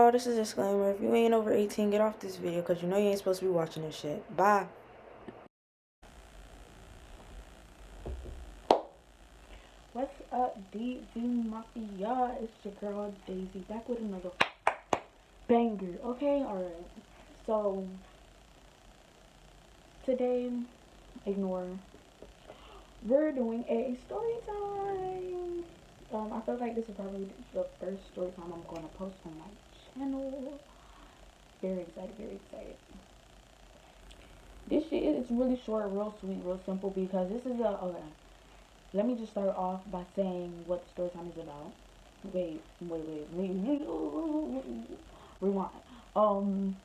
y'all, this is a disclaimer. If you ain't over 18, get off this video because you know you ain't supposed to be watching this shit. Bye. What's up, DZ Mafia? It's your girl Daisy back with another banger. Okay, alright. So today, ignore. We're doing a story time. I feel like this is probably the first story time I'm gonna post on my channel. Very excited, very excited. This shit is really short, real sweet, real simple because this is okay. Let me just start off by saying what the story time is about. Wait. Rewind.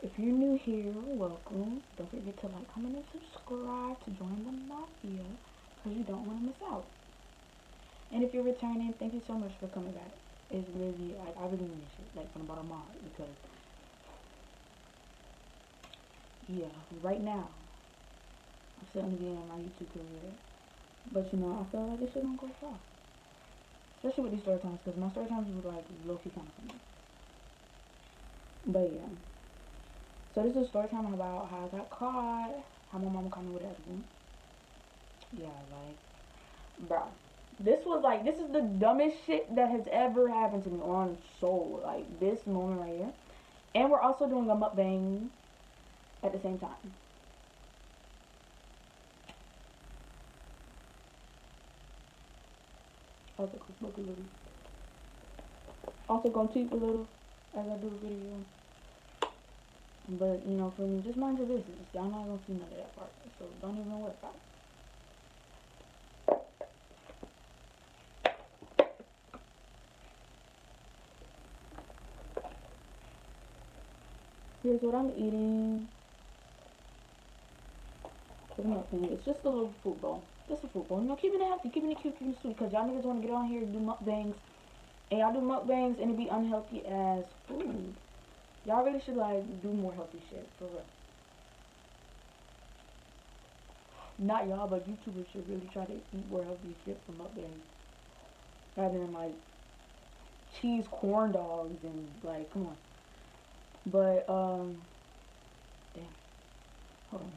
If you're new here, welcome. Don't forget to like, comment, and subscribe to join the mafia because you don't want to miss out. And if you're returning, thank you so much for coming back. It's really, like, I really mean shit, like, from the bottom of my heart, because, yeah, right now, I'm still in the beginning of my YouTube career, but, you know, I feel like this shit don't go far, especially with these story times, because my story times were, like, low-key kind of funny, but, yeah, so this is a story time about how I got caught, how my mom caught me with everything, yeah, like, bro. This is the dumbest shit that has ever happened to me on soul. Like, this moment right here. And we're also doing a mukbang at the same time. Also gonna smoke a little. Also gonna teep a little as I do the video. But, you know, for me, just mind your business. Y'all not gonna see none of that part. So don't even worry about it. Here's what I'm eating. For the mukbang. It's just a little fruit bowl. Just a fruit bowl. You know, keeping it healthy, keeping it cute, keeping it sweet. Because y'all niggas want to get on here and do mukbangs. And y'all do mukbangs and it be unhealthy as food. Y'all really should, like, do more healthy shit. For real. Not y'all, but YouTubers should really try to eat more healthy shit from mukbangs. Rather than, like, cheese corn dogs and, like, come on. But, damn. Hold on.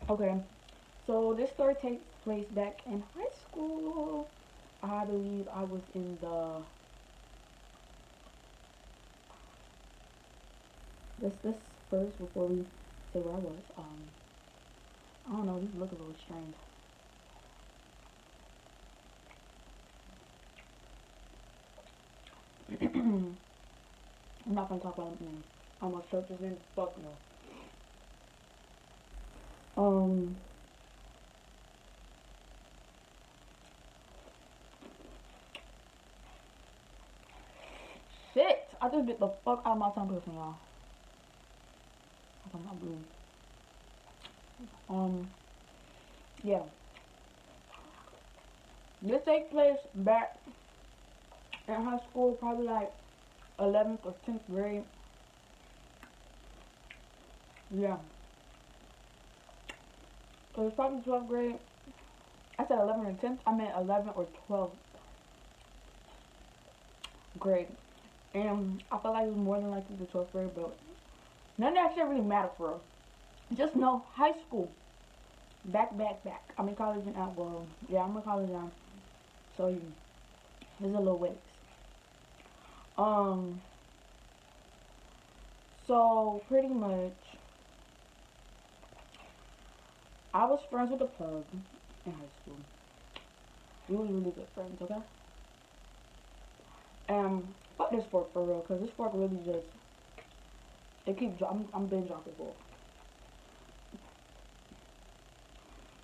Okay. So, this story takes place back in high school. I believe I was in the... This first, before we say where I was, I don't know, these look a little strange. I'm not gonna talk about it. I'm gonna search this in. Fuck no. Shit! I just bit the fuck out of my tongue from y'all. I'm not blue. Yeah. This takes place back in high school, probably like 11th or 10th grade. Yeah. It was probably 12th grade. I said 11th or 10th. I meant 11th or 12th grade. And I felt like it was more than likely the 12th grade, but none of that shit really matter for real. Just know high school. Back. I'm in college now. Well, yeah, I'm in college now. So there's a little ways. So pretty much, I was friends with the plug in high school. We were really good friends, okay? Fuck this fork for real, cause this fork really just, it keeps dropping. I'm binge dropping fork.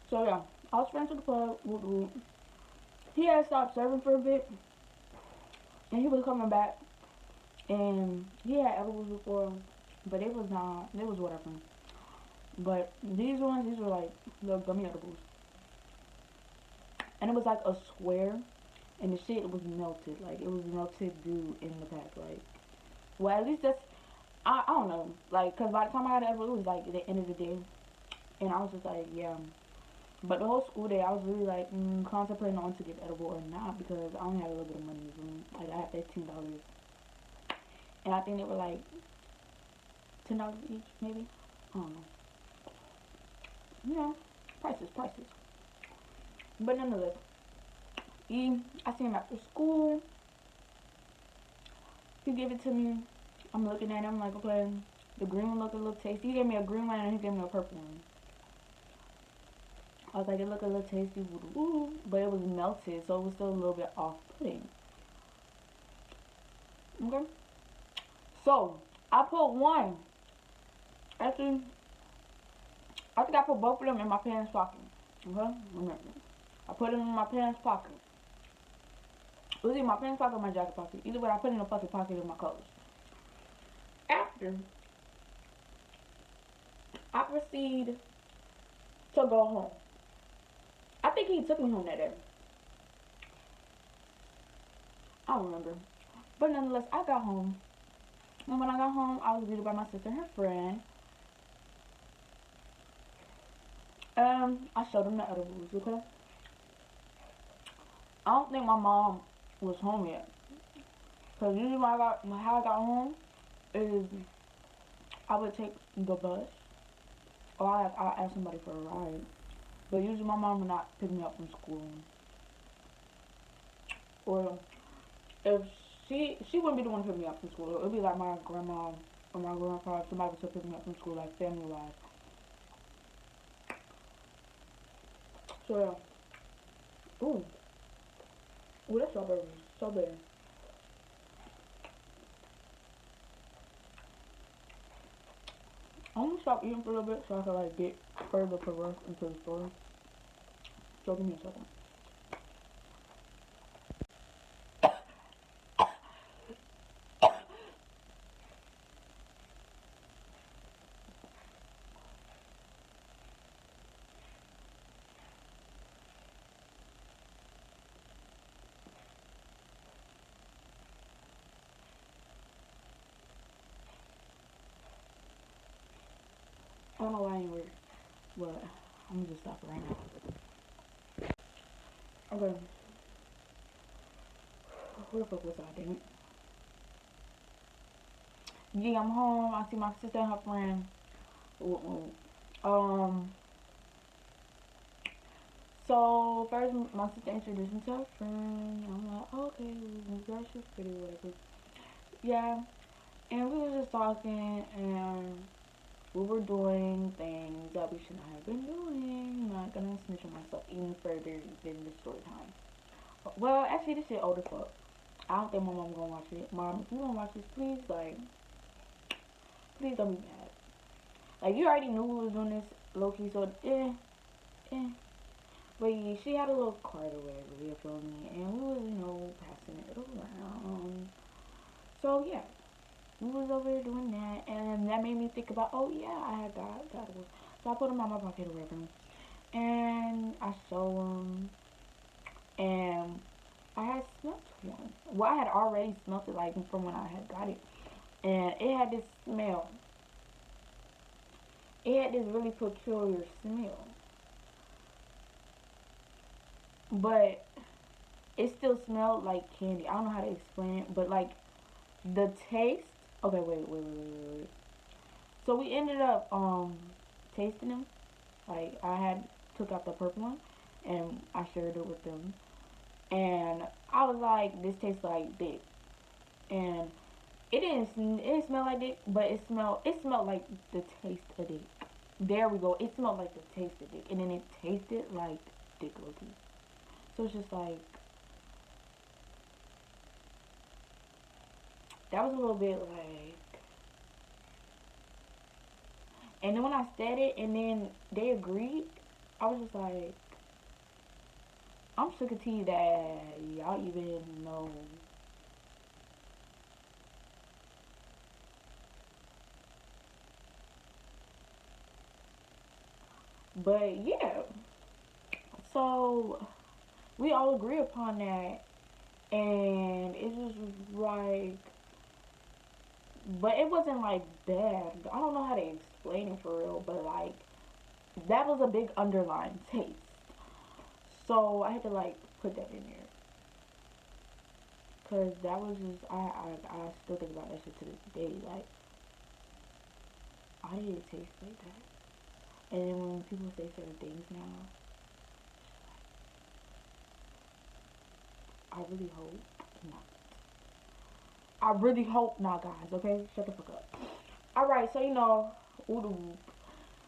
So yeah, I was friends with the plug. He had stopped serving for a bit, and he was coming back, and he had edibles before, but it was whatever. But these were like little gummy edibles, and it was like a square, and the shit was melted, like it was melted goo in the pack, like Well, at least that's, I don't know. Like, because by the time I got to edible, it was like the end of the day. And I was just like, yeah. But the whole school day, I was really like contemplating on to get edible or not because I only had a little bit of money in the room. Like, I had $15. And I think they were like $10 each, maybe. I don't know. You know, prices, prices. But nonetheless, I see him after school. He gave it to me. I'm looking at him like, okay, the green one looked a little tasty. He gave me a green one and he gave me a purple one. I was like, it looked a little tasty, but it was melted, so it was still a little bit off-putting. Okay? So, I put one. Actually, I think I put both of them in my pants pocket. Okay? Remember. I put them in my pants pocket. It was in my pants pocket or my jacket pocket. Either way, I put it in the fucking pocket of my clothes. After, I proceed to go home. I think he took me home that day. I don't remember. But nonetheless, I got home. And when I got home, I was greeted by my sister and her friend. I showed them the edibles, okay? I don't think my mom was home yet. Because usually how I got home is I would take the bus. Or I'll ask somebody for a ride. But usually my mom would not pick me up from school. Or if she wouldn't be the one to pick me up from school. It would be like my grandma or my grandpa, if somebody was to pick me up from school, like family-wise. So yeah. Ooh, that strawberry is so big. I'm gonna stop eating for a little bit so I can like get further progress into the story. So give me a second. I don't know why I ain't weird, but I'm gonna just stop it right now. Okay. Where the fuck was I, damn it? Yeah, I'm home. I see my sister and her friend. So first my sister introduced me to her friend. I'm like, okay, girl, she's pretty, whatever. Yeah, and we were just talking, and we were doing things that we shouldn't have been doing. I'm not gonna snitch on myself even further than the story time. Well, actually, this shit old as fuck. I don't think my mom gonna watch it. Mom, if you don't watch this, please, like, please don't be mad. Like, you already knew we was doing this low-key, so, eh. But yeah, she had a little card or whatever, you feel me? And we was, passing it around. So, yeah. We was over there doing that, and that made me think about, oh, yeah, I had that. So I put them in my pocket or whatever. And I showed them, and I had smelt one. Well, I had already smelt it, like, from when I had got it. And it had this smell. It had this really peculiar smell. But it still smelled like candy. I don't know how to explain it, but, like, the taste. Okay, wait. So we ended up, tasting them. Like, I had took out the purple one, and I shared it with them. And I was like, this tastes like dick. And it didn't smell like dick, but it smelled like the taste of dick. There we go. It smelled like the taste of dick, and then it tasted like dick looking. So it's just like, that was a little bit like, and then when I said it, and then they agreed, I was just like, I'm sick of tea that y'all even know. But yeah, so we all agree upon that, and it just was like, but it wasn't like bad. I don't know how to explain it for real, but like that was a big underlying taste. So I had to like put that in there, cause that was just I still think about that shit to this day. Like, why did it taste like that? And then when people say certain things now, I really hope not. I really hope not, guys. Okay, shut the fuck up. All right, so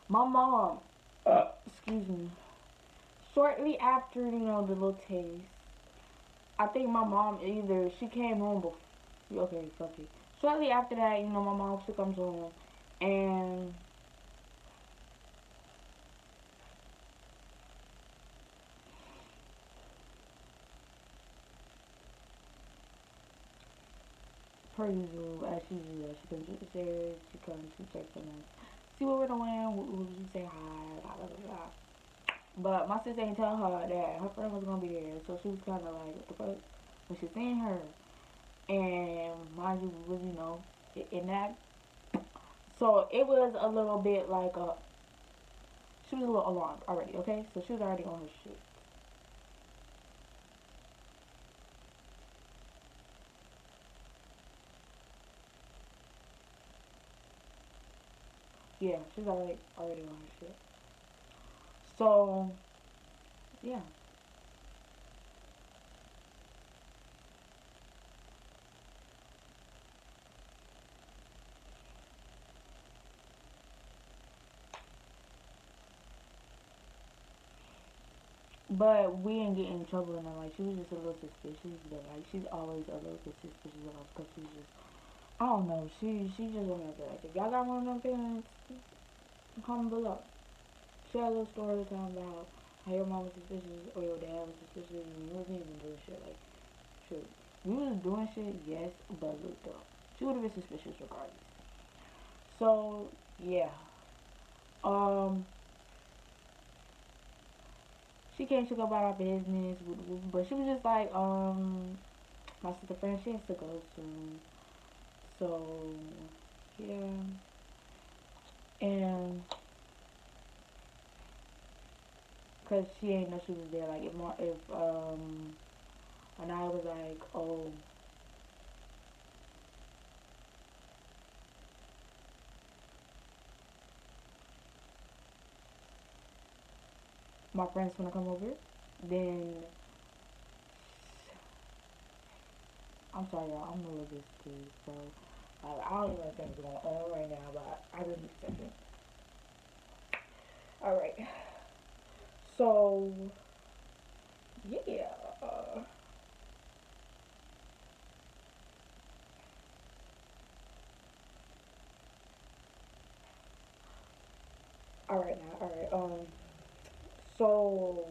my mom, excuse me. Shortly after the little taste, I think my mom either she came home before. Okay, fuck it. Shortly after that, my mom she comes home, and per usual, as she comes upstairs, she comes, she checks on us, see what we're doing, we say hi, blah blah blah blah. But my sister ain't tell her that her friend was gonna be there, so she was kind of like, what the fuck? When she seen her, and mind you, was in that, so it was a little bit like she was a little alarmed already. Okay, so she was already on her shit. Yeah, she was already on her shit. So yeah. But we didn't get in trouble and like she was just a little suspicious, but like she's always a little bit suspicious of us because she's just I don't know, she just want to be like if y'all got one of them parents, comment below. Share a little story time about how your mom was suspicious or your dad was suspicious and you wasn't even doing shit like shoot. We was doing shit, yes, but look though. She would have been suspicious regardless. So yeah. Um she came to go about our business, but she was just like, my sister friend, she has to go soon. So, yeah. And, cause she ain't know she was there. Like, and I was like, oh, my friend's gonna come over, then, I'm sorry, y'all, I'm a little bit scared, so, I don't even know what's going on right now, but I really need a second. Alright. So, yeah. Alright now, alright. So,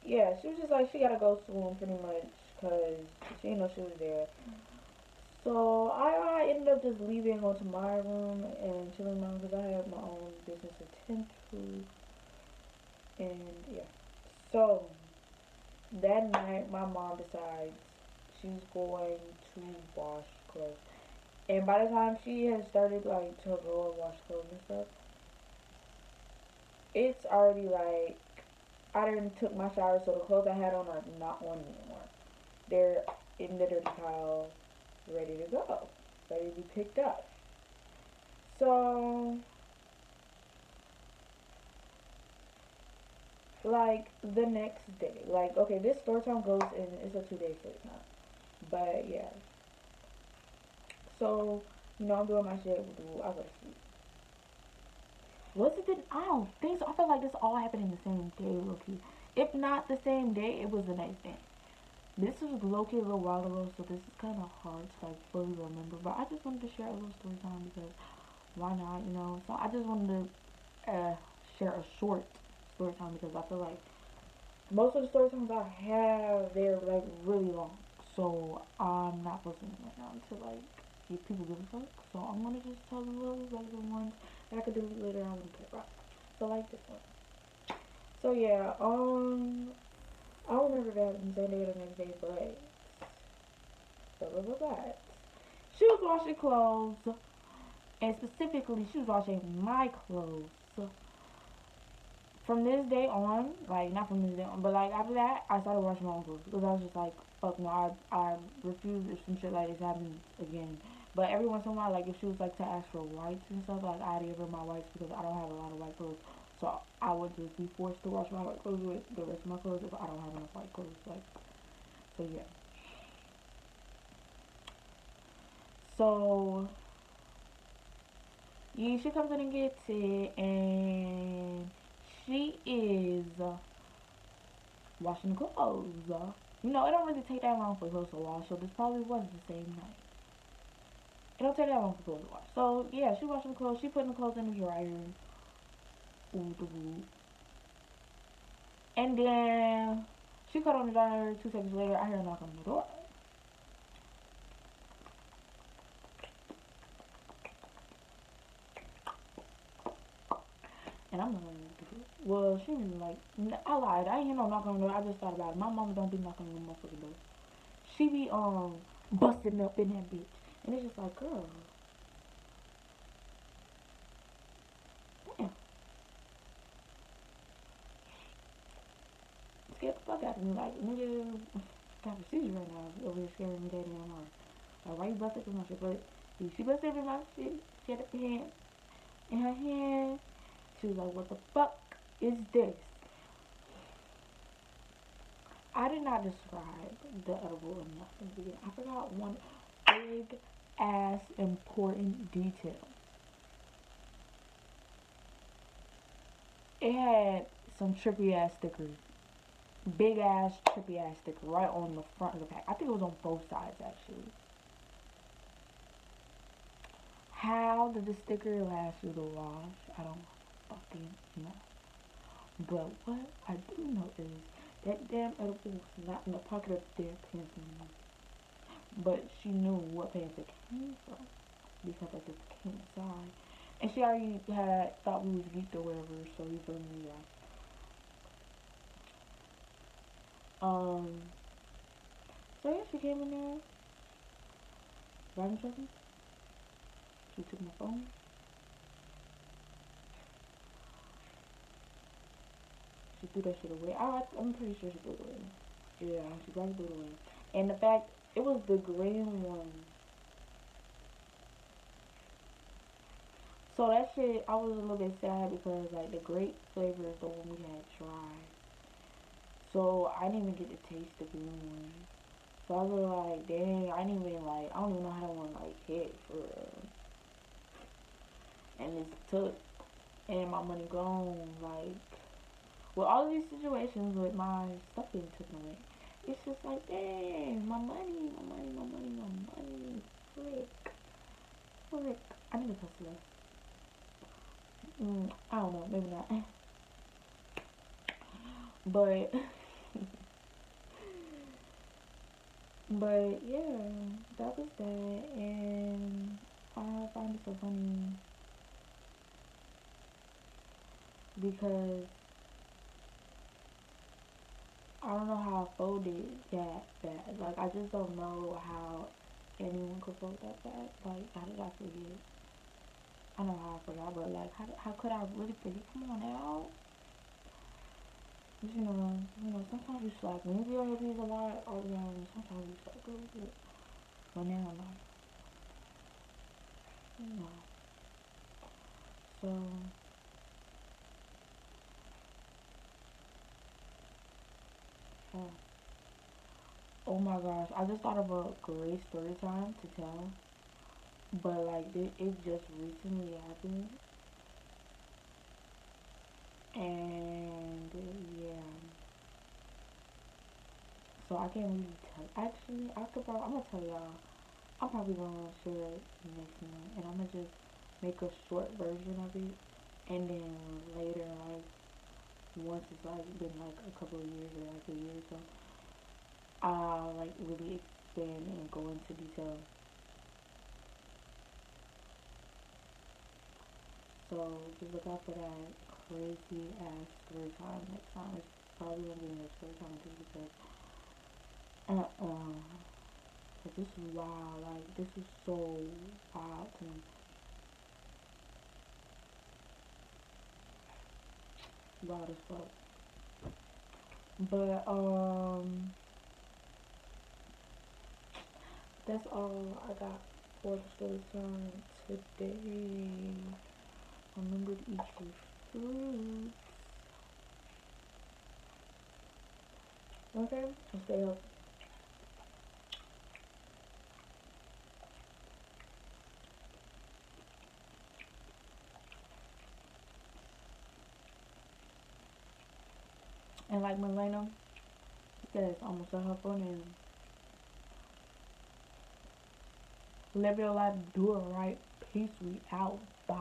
yeah, she was just like, she gotta go soon, pretty much, because she didn't know she was there. So, I ended up just leaving, going to my room, and chilling out, because I have my own business to tend to, and yeah. So, that night, my mom decides she's going to wash clothes. And by the time she has started, like, to go and wash clothes and stuff, it's already, like, I done took my shower, so the clothes I had on are not on anymore. They're in the dirty pile, ready to go, ready to be picked up. So, like, the next day, like, okay, this story time goes in, it's a 2 day story time. But, yeah. So, I'm doing my shit, I go to sleep. Was it the, I don't think so. I feel like this all happened in the same day, low-key. If not the same day, it was the next day. This was low-key a little while ago, so this is kind of hard to like fully remember. But I just wanted to share a little story time because why not? So I just wanted to share a short story time because I feel like most of the story times I have, they're like really long. So I'm not posting them right now to like if people give a fuck. So I'm gonna just tell the little regular ones that I could delete later on when I put it. So like this one. So yeah, I don't remember that in Sunday or the next day, but blah blah blah blah. She was washing clothes, and specifically, she was washing my clothes. From this day on, like, not from this day on, but like after that, I started washing my own clothes because I was just like, fuck no, I refuse if some shit like this happens again. But every once in a while, like if she was like to ask for whites and stuff, like I'd give her my whites because I don't have a lot of white clothes. So I would just be forced to wash my white clothes with the rest of my clothes if I don't have enough white clothes. Like, so yeah. So yeah, she comes in and gets it, and she is washing the clothes. You know, it don't really take that long for clothes to wash, so this probably was the same night. It don't take that long for clothes to wash. So yeah, she washing the clothes. She putting the clothes in the dryer. Ooh, and then she cut on the dryer. 2 seconds later, I hear a knock on the door. And I'm like, well, she was like, I lied. I ain't hear no knock on the door. I just thought about it. My mama don't be knocking on the motherfucking door. She be busting up in that bitch, and it's just like, girl, damn, scared the fuck out of me. Like, nigga, got a seizure right now over here scaring me that damn hard. Like, why you busting up in my shit? But she busted up in my shit. She had a hand in her hand. She was like, what the fuck is this? I did not describe the edible enough in the beginning. I forgot one big ass important detail. It had some trippy ass stickers. Big ass trippy ass sticker right on the front of the pack. I think it was on both sides actually. How did the sticker last through the wash? I don't fucking know. But what I do know is that damn edible was not in the pocket of their pants anymore. But she knew what pants it came from because I just came inside. And she already had thought we was geeked or whatever, so you feel me, yeah. Um so yeah, she came in there, riding something. She took my phone. She threw that shit away. I'm pretty sure she threw it away. Yeah, she probably threw it away. And the fact, it was the green one. So that shit, I was a little bit sad because like the grape flavor is the one we had tried. So I didn't even get to taste the green one. So I was like, dang, I didn't even like, I don't even know how that one like hit for real. And it's took, and my money gone, like, with all of these situations with my stuff being taken away, it's just like, dang, my money, my money, my money, my money, frick, frick. I need to cuss less. I don't know, maybe not. But, but yeah, that was that, and I find it so funny because I don't know how I folded that bad. Like, I just don't know how anyone could fold that bad. Like, how did I forget? I know how I forgot, but like, how could I really forget? Come on now. Sometimes you slack. When you be on your piece a lot, sometimes you slack a little bit. But now, like, no. So, yeah. Oh my gosh, I just thought of a great story time to tell. But like, it just recently happened. And yeah. So I can't really tell. Actually, I'm gonna tell y'all. I'm probably gonna share it next month, and I'm gonna just make a short version of it, and then later, like once it's like been like a couple of years or like a year or so, I'll like really expand and go into detail. So just look out for that crazy ass story time next time. It's probably gonna be the next story time too because uh uh Cause this is wild. Like, this is so wild to me. Wild as fuck. But that's all I got for the story time today. Remember to eat your fruits. Okay? And stay healthy. And like Milena says, almost at her phone and live your life, do it right. Peace, we out. Bye.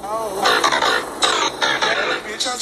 Oh. Bitch, I'm